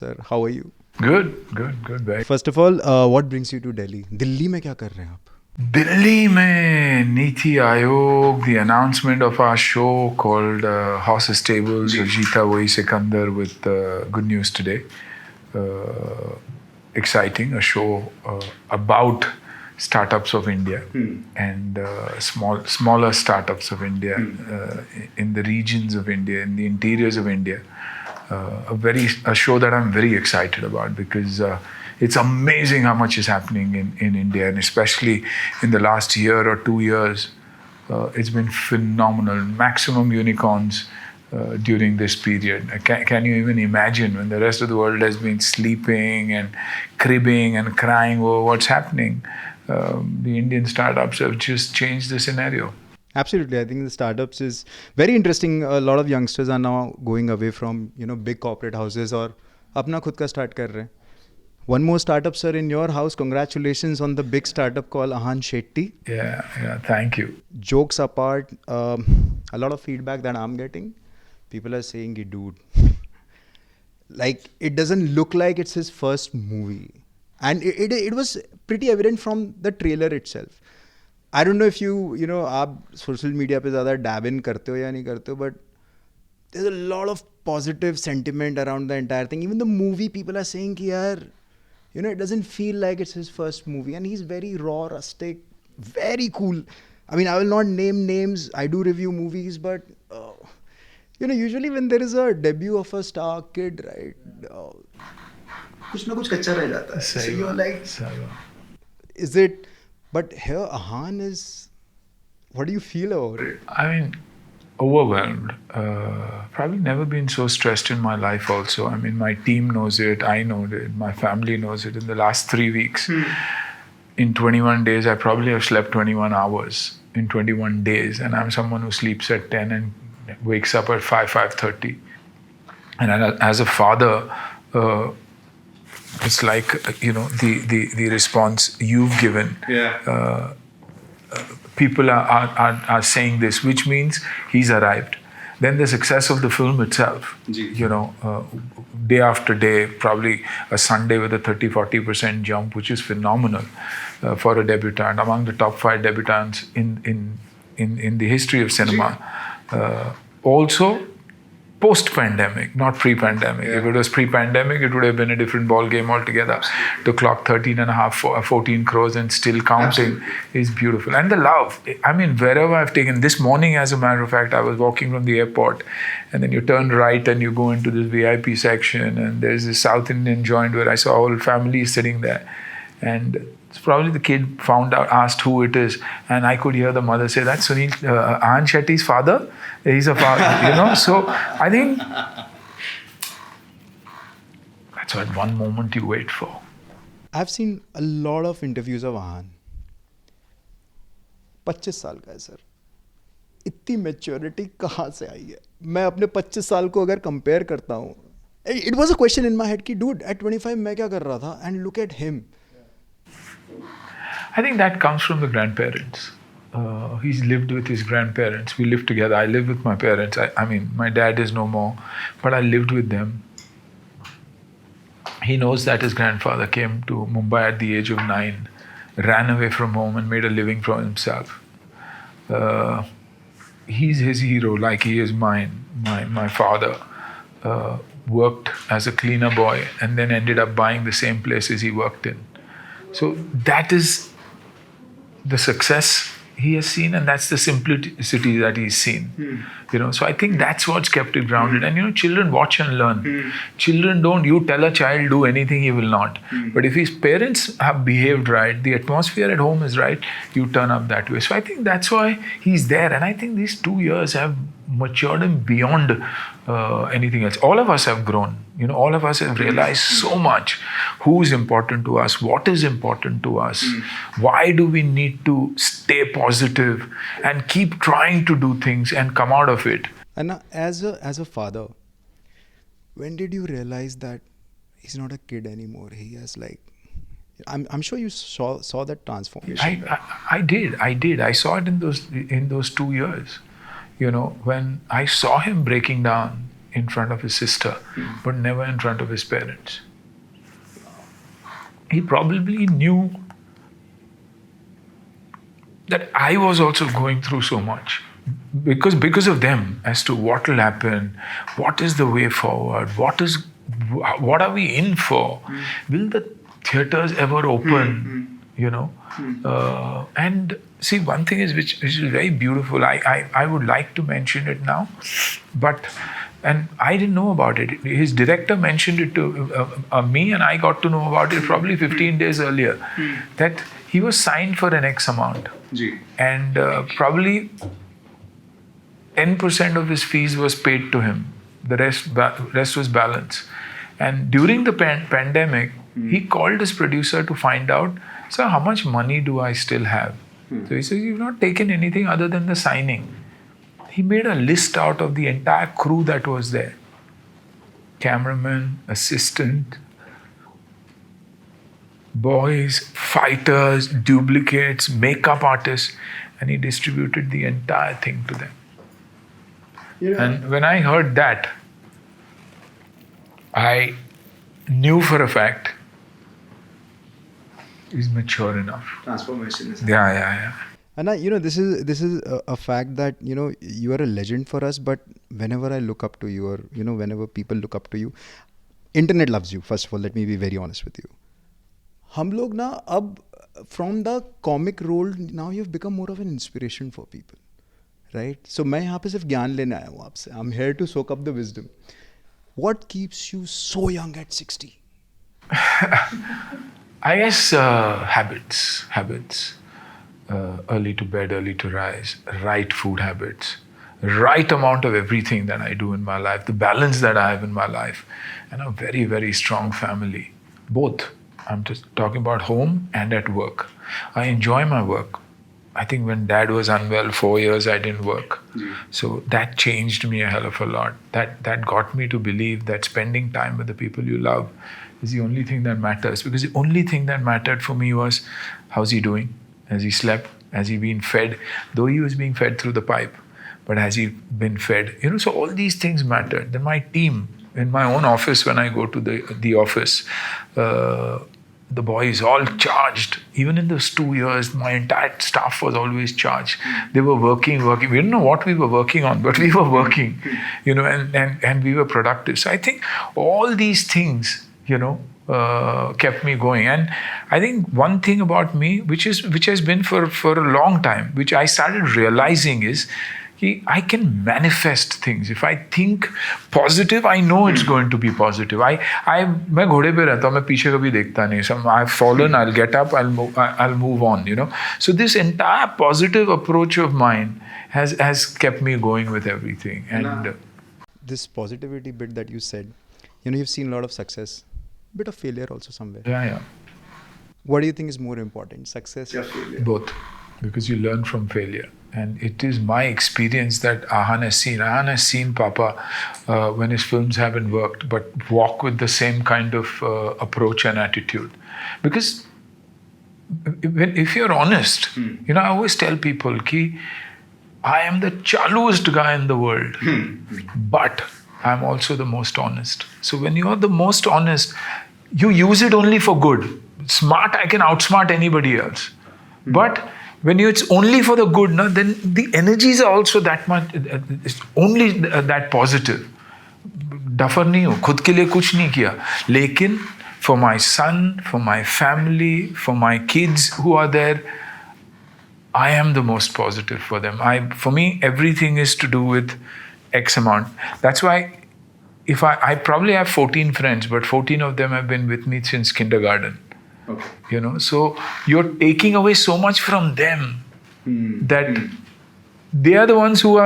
Sir, how are you? Good. Very. First of all, what brings you to Delhi? Delhi में क्या कर रहे हैं आप? Delhi mein Niti Aayog, the announcement of our show called Horses Tables, Jeeta Wahi Sikandar with good news today. Exciting, a show about startups of India and smaller startups of India in the regions of India, in the interiors of India. A show that I'm very excited about because it's amazing how much is happening in India, and especially in the last year or 2 years, it's been phenomenal. Maximum unicorns during this period. Can you even imagine when the rest of the world has been sleeping and cribbing and crying over what's happening? The Indian startups have just changed the scenario. Absolutely, I think the startups is very interesting. A lot of youngsters are now going away from big corporate houses और अपना खुद का start कर रहे हैं. One more startup, sir, in your house. Congratulations on the big startup called Ahaans Shetty. Yeah, thank you. Jokes apart, a lot of feedback that I'm getting, people are saying, dude, like it doesn't look like it's his first movie. And it was pretty evident from the trailer itself. I don't know if आप social media पे ज़्यादा dab in करते हो या नहीं करते हो, but there's a lot of positive sentiment around the entire thing. Even the movie, people are saying कि यार, it doesn't feel like it's his first movie, and he's very raw, rustic, very cool. I mean, I will not name names. I do review movies, but usually when there is a debut of a star kid, right, कुछ ना कुछ कच्चा रह जाता है. So you're like, is it? But here, Ahaan is. What do you feel about it? I mean, overwhelmed. Probably never been so stressed in my life also. I mean, my team knows it, I know it, my family knows it. In the last 3 weeks, in 21 days, I probably have slept 21 hours in 21 days. And I'm someone who sleeps at 10 and wakes up at 5:30. And as a father, it's like, the response you've given. Yeah. People are saying this, which means he's arrived. Then the success of the film itself, day after day, probably a Sunday with a 30-40% jump, which is phenomenal for a debutant, among the top 5 debutants in the history of cinema. Also, post-pandemic, not pre-pandemic. Yeah. If it was pre-pandemic, it would have been a different ball game altogether. Absolutely. To clock 14 crores and still counting. Absolutely. Is beautiful. And the love. I mean, wherever I've taken, this morning, as a matter of fact, I was walking from the airport, and then you turn right and you go into this VIP section, and there's this South Indian joint where I saw a whole family sitting there. And it's probably the kid asked who it is, and I could hear the mother say, "That's Suniel, Ahaan Shetty's father. He's a father." So I think that's what one moment you wait for. I've seen a lot of interviews of Ahaan. 25 साल का है sir. इतनी maturity कहाँ से आई है? मैं अपने 25 साल को अगर कंपेयर करता हूँ, it was a question in my head कि dude, at 25 मैं क्या कर रहा था? And look at him. I think that comes from the grandparents. He's lived with his grandparents. We lived together. I live with my parents. I mean, my dad is no more, but I lived with them. He knows that his grandfather came to Mumbai at the age of 9, ran away from home and made a living for himself. He's his hero, like he is mine. My father worked as a cleaner boy and then ended up buying the same places he worked in. So that is the success he has seen, and that's the simplicity that he's seen. So I think that's what's kept it grounded. And children watch and learn. Children don't. You tell a child do anything, he will not. But if his parents have behaved right, the atmosphere at home is right, you turn up that way. So I think that's why he's there. And I think these 2 years have matured him beyond anything else. All of us have grown. All of us have realized so much. Who's important to us? What is important to us? Why do we need to stay positive and keep trying to do things and come out of it? And as a father, when did you realize that he's not a kid anymore? He has I'm sure you saw that transformation. I did. I saw it in those 2 years. When I saw him breaking down in front of his sister, but never in front of his parents. He probably knew that I was also going through so much because of them as to what will happen, what is the way forward, what are we in for? Will the theaters ever open? You know, and see, one thing is which is very beautiful. I would like to mention it now, but. And I didn't know about it. His director mentioned it to me, and I got to know about it probably 15 days earlier. That he was signed for an X amount, and probably 10% of his fees was paid to him. The rest was balance. And during the pandemic, he called his producer to find out, sir, how much money do I still have? So he says, you've not taken anything other than the signing. He made a list out of the entire crew that was there. Cameraman, assistant, boys, fighters, duplicates, makeup artists, and he distributed the entire thing to them. Yeah. And when I heard that, I knew for a fact he's mature enough. Transformation is Yeah. And this is a fact that you are a legend for us. But whenever I look up to you, or whenever people look up to you, internet loves you. First of all, let me be very honest with you. हम लोग ना अब from the comic role now you've become more of an inspiration for people, right? So मैं यहाँ पे सिर्फ ज्ञान लेने आया हूँ आपसे. I'm here to soak up the wisdom. What keeps you so young at 60? I guess habits. Early to bed, early to rise, right food habits, right amount of everything that I do in my life, the balance that I have in my life, and a very, very strong family. Both. I'm just talking about home and at work. I enjoy my work. I think when dad was unwell, 4 years I didn't work. So that changed me a hell of a lot. That got me to believe that spending time with the people you love is the only thing that matters. Because the only thing that mattered for me was, how's he doing? Has he slept? Has he been fed? Though he was being fed through the pipe, but has he been fed? So all these things matter. Then my team, in my own office, when I go to the office, the boys all charged. Even in those 2 years, my entire staff was always charged. They were working. We didn't know what we were working on, but we were working, and we were productive. So I think all these things, kept me going. And I think one thing about me, which has been for a long time, which I started realizing is, I can manifest things. If I think positive, I know it's going to be positive. मैं घोड़े पे रहता हूँ, मैं पीछे कभी देखता नहीं. So I've fallen, I'll get up, I'll move on. So this entire positive approach of mine has kept me going with everything. And this positivity bit that you said, you've seen a lot of success, bit of failure also somewhere. Yeah. What do you think is more important, success or failure? Both, because you learn from failure. And it is my experience that Ahaan has seen. Ahaan has seen Papa when his films haven't worked, but walk with the same kind of approach and attitude. Because if you're honest, I always tell people ki I am the chaluest guy in the world, but I'm also the most honest. So when you're the most honest, you use it only for good. Smart, I can outsmart anybody else. But when it's only for the good, then the energies are also that much, it's only that positive. Dafar nahi ho, khud ke liye kuch nahi kiya. Lekin for my son, for my family, for my kids who are there, I am the most positive for them. For me, everything is to do with X amount. That's why if I probably have 14 friends, but 14 of them have been with me since kindergarten. Okay. So you're taking away so much from them that they are the ones who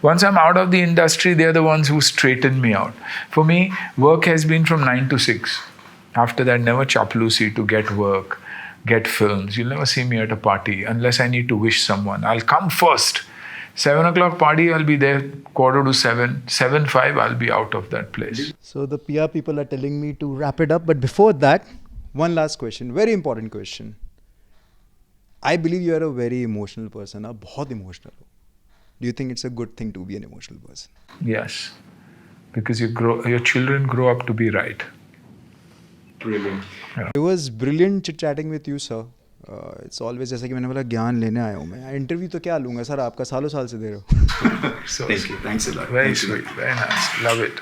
once I'm out of the industry, they are the ones who straighten me out. For me, work has been from 9 to 6. After that, never chaplacy to get work, get films. You'll never see me at a party unless I need to wish someone. I'll come first. 7 o'clock party, I'll be there 6:45. 7:05, I'll be out of that place. So the PR people are telling me to wrap it up. But before that, one last question, very important question. I believe you are a very emotional person. आप बहुत emotional हो. Do you think it's a good thing to be an emotional person? Yes, because your children grow up to be right. Brilliant. It was brilliant chit-chatting with you, sir. It's always जैसा कि मैंने बोला ज्ञान लेने आया हूँ मैं. Interview तो क्या लूँगा सर, आपका सालों साल से दे रहे हो. So Thank you. Thanks a lot. very Thanks a lot. sweet, very nice, love it.